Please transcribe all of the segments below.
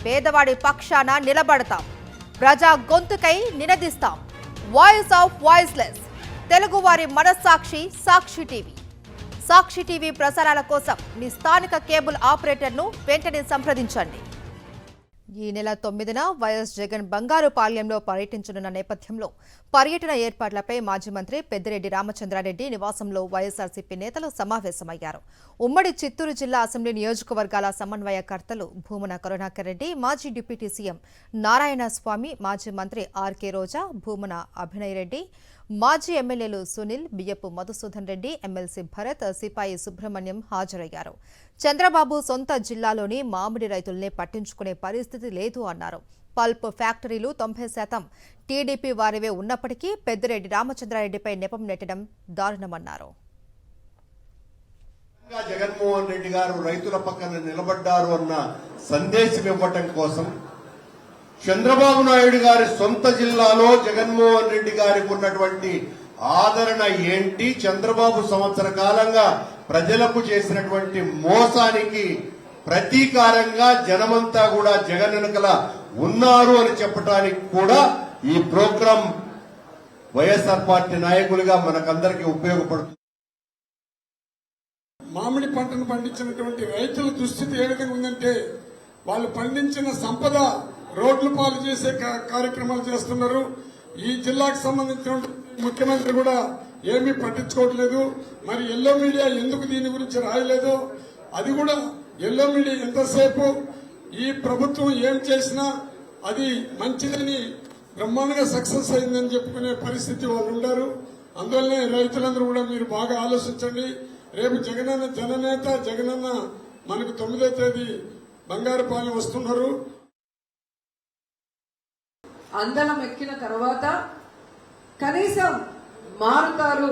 పేదవాడి పక్షాన నిలబడతాం, ప్రజా గొంతుకై నినదిస్తాం. వాయిస్ ఆఫ్ వాయిస్లెస్, తెలుగువారి మనస్సాక్షి సాక్షి టీవీ. సాక్షి టీవీ ప్రసారాల కోసం మీ స్థానిక కేబుల్ ఆపరేటర్ను వెంటనే సంప్రదించండి. ఈ నెల 9న వైఎస్ జగన్ బంగారుపాళ్యంలో పర్యటించనున్న నేపథ్యంలో పర్యటన ఏర్పాట్లపై మాజీ మంత్రి పెద్దిరెడ్డి రామచంద్రారెడ్డి నివాసంలో వైఎస్ఆర్సీపీ నేతలు సమావేశమయ్యారు. ఉమ్మడి చిత్తూరు జిల్లా అసెంబ్లీ నియోజకవర్గాల సమన్వయకర్తలు భూమన కరుణాకర్ రెడ్డి, మాజీ డిప్యూటీ సీఎం నారాయణస్వామి, మాజీ మంత్రి ఆర్కే రోజా, భూమన అభినయ్ రెడ్డి, మాజీ ఎమ్మెల్యేలు సునీల్, బియ్యపు మధుసూదన్ రెడ్డి, ఎమ్మెల్సీ భరత్, సిపాయి సుబ్రహ్మణ్యం హాజరయ్యారు. చంద్రబాబు సొంత జిల్లాలోని మామిడి రైతుల్ని పట్టించుకునే పరిస్థితి లేదు అన్నారు. పల్ప్ ఫ్యాక్టరీలు 90% టీడీపీ వారివే ఉన్నప్పటికీ పెద్దిరెడ్డి రామచంద్రారెడ్డిపై నెపం నెట్టడం దారుణమన్నారు. జగన్మోహన్ రెడ్డి గారు రైతుల పక్కన నిలబడ్డారు అన్న సందేశం ఇవ్వటం కోసం చంద్రబాబు నాయుడు గారి సొంత జిల్లాలో జగన్మోహన్ రెడ్డి గారికి ఉన్నటువంటి ఆదరణ ఏంటి, చంద్రబాబు సంవత్సర కాలంగా ప్రజలకు చేసినటువంటి మోసానికి ప్రతీకారంగా జనమంతా కూడా జగన్ వెనుకల ఉన్నారు అని చెప్పడానికి కూడా ఈ ప్రోగ్రాం వైఎస్ఆర్ పార్టీ నాయకులుగా మనకందరికీ ఉపయోగపడుతుంది. మామిడి పంటను పండించినటువంటి రైతుల దుస్థితి ఏ విధంగా ఉందంటే వాళ్ళు పండించిన సంపద రోడ్లు పాలు చేసే కార్యక్రమాలు చేస్తున్నారు. ఈ జిల్లాకు సంబంధించిన ముఖ్యమంత్రి కూడా ఏమీ పట్టించుకోవట్లేదు. మరి ఎల్లో మీడియా ఎందుకు దీని గురించి రాయలేదు? అది కూడా ఎల్లో మీడియా ఎంతసేపు ఈ ప్రభుత్వం ఏం చేసినా అది మంచిదని బ్రహ్మాండంగా సక్సెస్ అయిందని చెప్పుకునే పరిస్థితి వాళ్ళు ఉండారు. అందువల్లనే రైతులందరూ కూడా మీరు బాగా ఆలోచించండి. రేపు జగనన్న జననేత జగనన్న మనకు 9వ తేదీ బంగారుపాలెం వస్తున్నారు. అందలం ఎక్కిన తర్వాత కనీసం మారుతారు,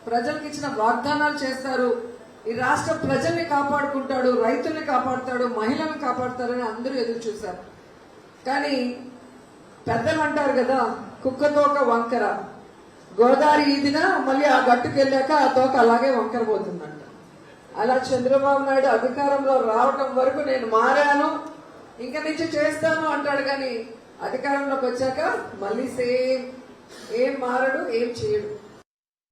ప్రజలకు ఇచ్చిన వాగ్దానాలు చేస్తారు, ఈ రాష్ట్ర ప్రజల్ని కాపాడుకుంటాడు, రైతుల్ని కాపాడుతాడు, మహిళలను కాపాడుతారని అందరూ ఎదురు చూశారు. కానీ పెద్దలు అంటారు కదా, కుక్కతోక వంకర, గోదావరి ఈదిన మళ్ళీ ఆ గట్టుకు వెళ్ళాక ఆ తోక అలాగే వంకర పోతుందంట. అలా చంద్రబాబు నాయుడు అధికారంలో రావటం వరకు నేను మారాను, ఇంక నుంచి చేస్తాను అంటాడు. కానీ అధికారంలోకి వచ్చాక మళ్ళీ సేమ్, ఏం మారడు, ఏం చేయడు.